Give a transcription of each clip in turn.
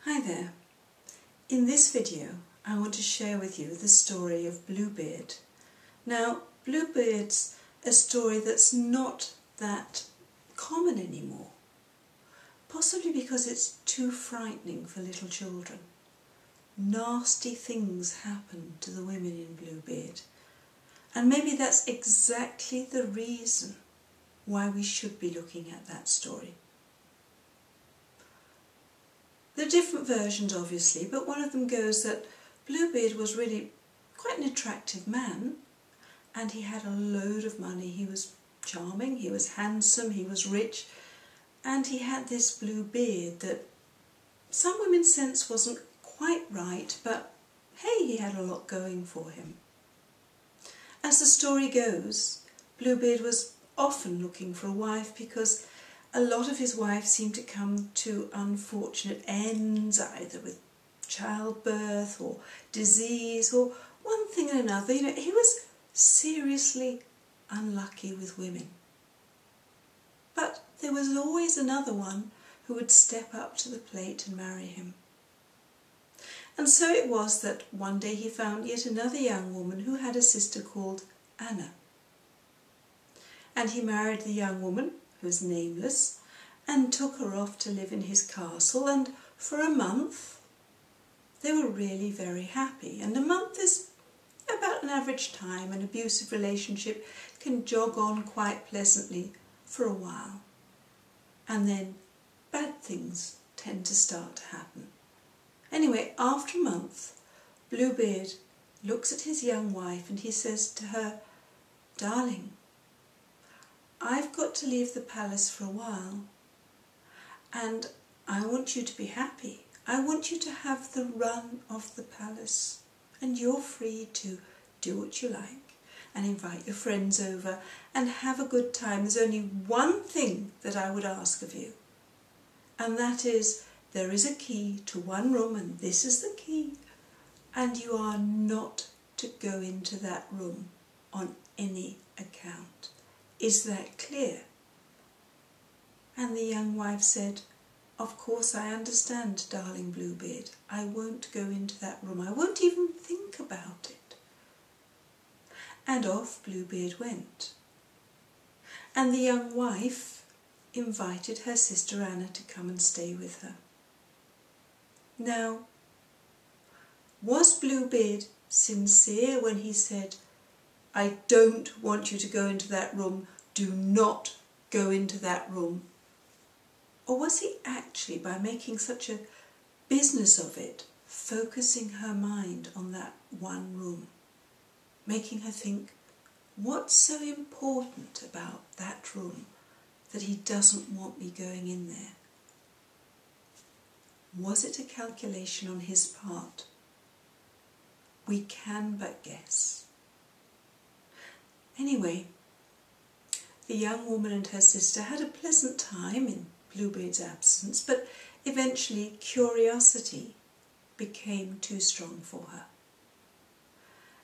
Hi there. In this video I want to share with you the story of Bluebeard. Now Bluebeard's a story that's not that common anymore, possibly because it's too frightening for little children. Nasty things happen to the women in Bluebeard, and maybe that's exactly the reason why we should be looking at that story. There are different versions obviously, but one of them goes that Bluebeard was really quite an attractive man, and he had a load of money. He was charming, he was handsome, he was rich, and he had this blue beard that some women's sense wasn't quite right, but hey, he had a lot going for him. As the story goes, Bluebeard was often looking for a wife because a lot of his wives seemed to come to unfortunate ends, either with childbirth or disease or one thing and another. You know, he was seriously unlucky with women. But there was always another one who would step up to the plate and marry him. And so it was that one day he found yet another young woman who had a sister called Anna. And he married the young woman, who was nameless, and took her off to live in his castle, and for a month they were really very happy. And a month is about an average time. An abusive relationship can jog on quite pleasantly for a while, and then bad things tend to start to happen. Anyway, after a month, Bluebeard looks at his young wife and he says to her, "Darling, I've got to leave the palace for a while, and I want you to be happy. I want you to have the run of the palace, and you're free to do what you like and invite your friends over and have a good time. There's only one thing that I would ask of you, and that is there is a key to one room, and this is the key, and you are not to go into that room on any account. Is that clear?" And the young wife said, "Of course I understand, darling Bluebeard. I won't go into that room. I won't even think about it." And off Bluebeard went. And the young wife invited her sister Anna to come and stay with her. Now, was Bluebeard sincere when he said, "I don't want you to go into that room, do not go into that room"? Or was he actually, by making such a business of it, focusing her mind on that one room, making her think, what's so important about that room that he doesn't want me going in there? Was it a calculation on his part? We can but guess. Anyway, the young woman and her sister had a pleasant time in Bluebeard's absence, but eventually curiosity became too strong for her,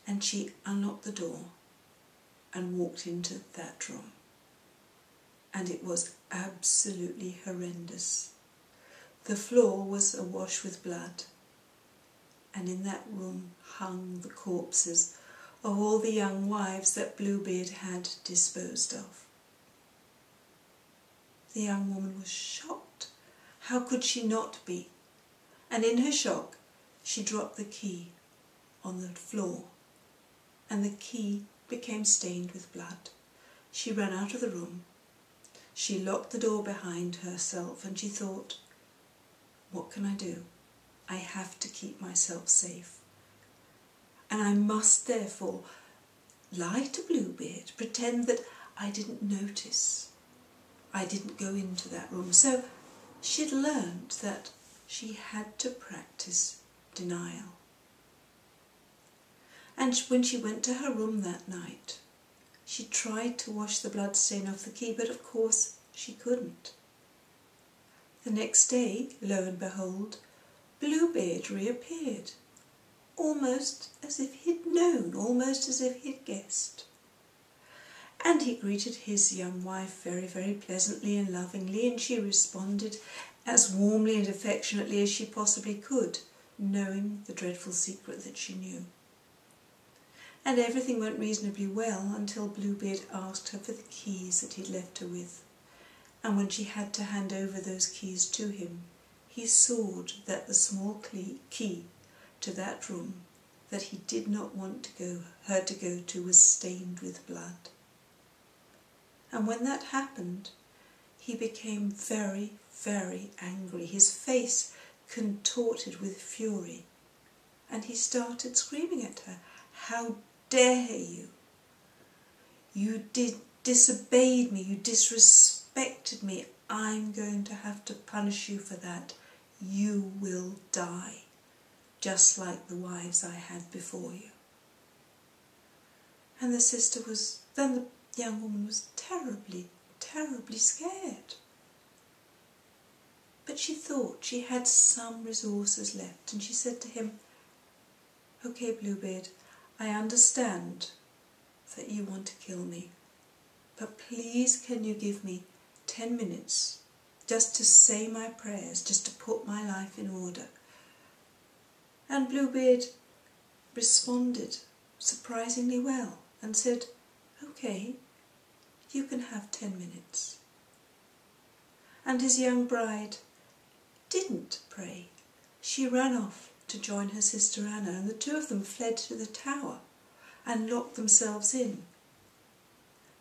and she unlocked the door and walked into that room, and it was absolutely horrendous. The floor was awash with blood, and in that room hung the corpses of all the young wives that Bluebeard had disposed of. The young woman was shocked. How could she not be? And in her shock, she dropped the key on the floor, and the key became stained with blood. She ran out of the room. She locked the door behind herself, and she thought, what can I do? I have to keep myself safe. And I must therefore lie to Bluebeard, pretend that I didn't notice. I didn't go into that room. So she'd learned that she had to practice denial. And when she went to her room that night, she tried to wash the blood stain off the key, but of course she couldn't. The next day, lo and behold, Bluebeard reappeared, almost as if he'd known, almost as if he'd guessed. And he greeted his young wife very, very pleasantly and lovingly, and she responded, as warmly and affectionately as she possibly could, knowing the dreadful secret that she knew. And everything went reasonably well until Bluebeard asked her for the keys that he'd left her with. And when she had to hand over those keys to him, he saw that the small key to that room that he did not want her to go to was stained with blood. And when that happened, he became very, very angry, his face contorted with fury, and he started screaming at her, "How dare you? You disobeyed me, you disrespected me. I'm going to have to punish you for that. You will die, just like the wives I had before you." And the young woman was terribly, terribly scared. But she thought she had some resources left, and she said to him, "Okay, Bluebeard, I understand that you want to kill me, but please can you give me 10 minutes just to say my prayers, just to put my life in order?" And Bluebeard responded surprisingly well and said, "Okay, you can have 10 minutes. And his young bride didn't pray. She ran off to join her sister Anna, and the two of them fled to the tower and locked themselves in,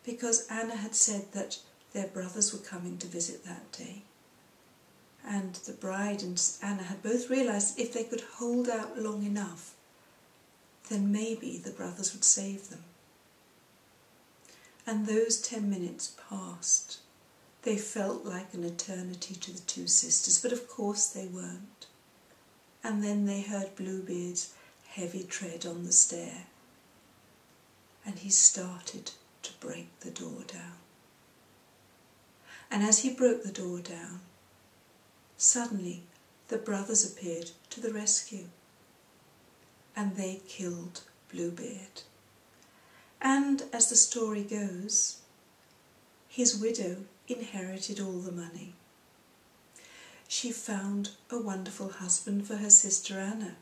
because Anna had said that their brothers were coming to visit that day. And the bride and Anna had both realised if they could hold out long enough, then maybe the brothers would save them. And those 10 minutes passed. They felt like an eternity to the two sisters, but of course they weren't. And then they heard Bluebeard's heavy tread on the stair, and he started to break the door down. And as he broke the door down, suddenly the brothers appeared to the rescue, and they killed Bluebeard. And as the story goes, his widow inherited all the money. She found a wonderful husband for her sister Anna,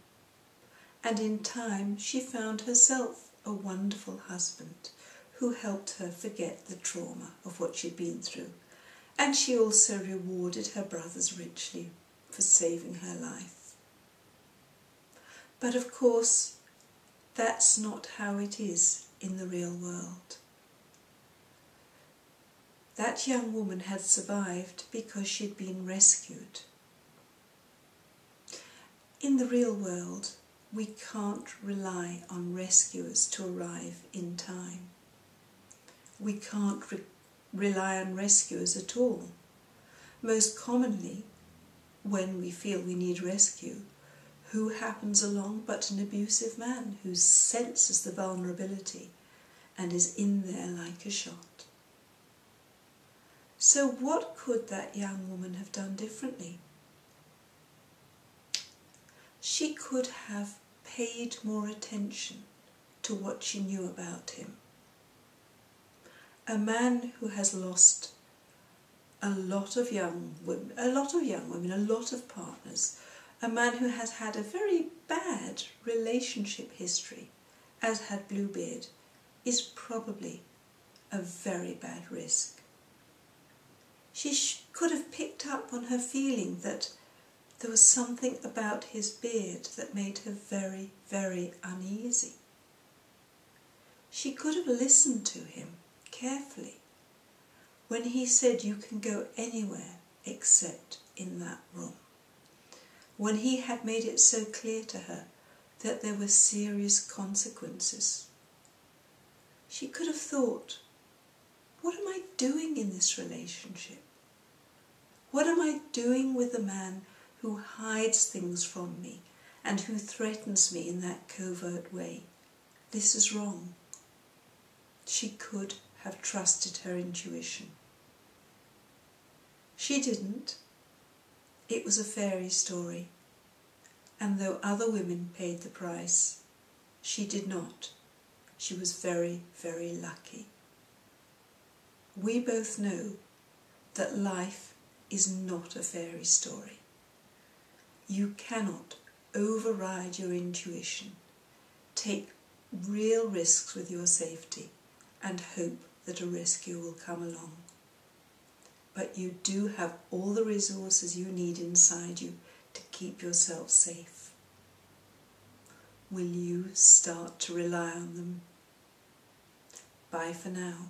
and in time she found herself a wonderful husband who helped her forget the trauma of what she'd been through, and she also rewarded her brothers richly for saving her life. But of course, that's not how it is in the real world. That young woman had survived because she'd been rescued. In the real world, we can't rely on rescuers to arrive in time. We can't rely on rescuers at all. Most commonly, when we feel we need rescue, who happens along but an abusive man who senses the vulnerability and is in there like a shot. So what could that young woman have done differently? She could have paid more attention to what she knew about him. A man who has lost a lot of young women, a lot of partners, a man who has had a very bad relationship history, as had Bluebeard, is probably a very bad risk. She could have picked up on her feeling that there was something about his beard that made her very, very uneasy. She could have listened to him carefully when he said you can go anywhere except in that room, when he had made it so clear to her that there were serious consequences. She could have thought, what am I doing in this relationship? What am I doing with a man who hides things from me and who threatens me in that covert way? This is wrong. She could have trusted her intuition. She didn't. It was a fairy story, and though other women paid the price, she did not. She was very, very lucky. We both know that life is not a fairy story. You cannot override your intuition, take real risks with your safety, and hope that a rescue will come along. But you do have all the resources you need inside you to keep yourself safe. Will you start to rely on them? Bye for now.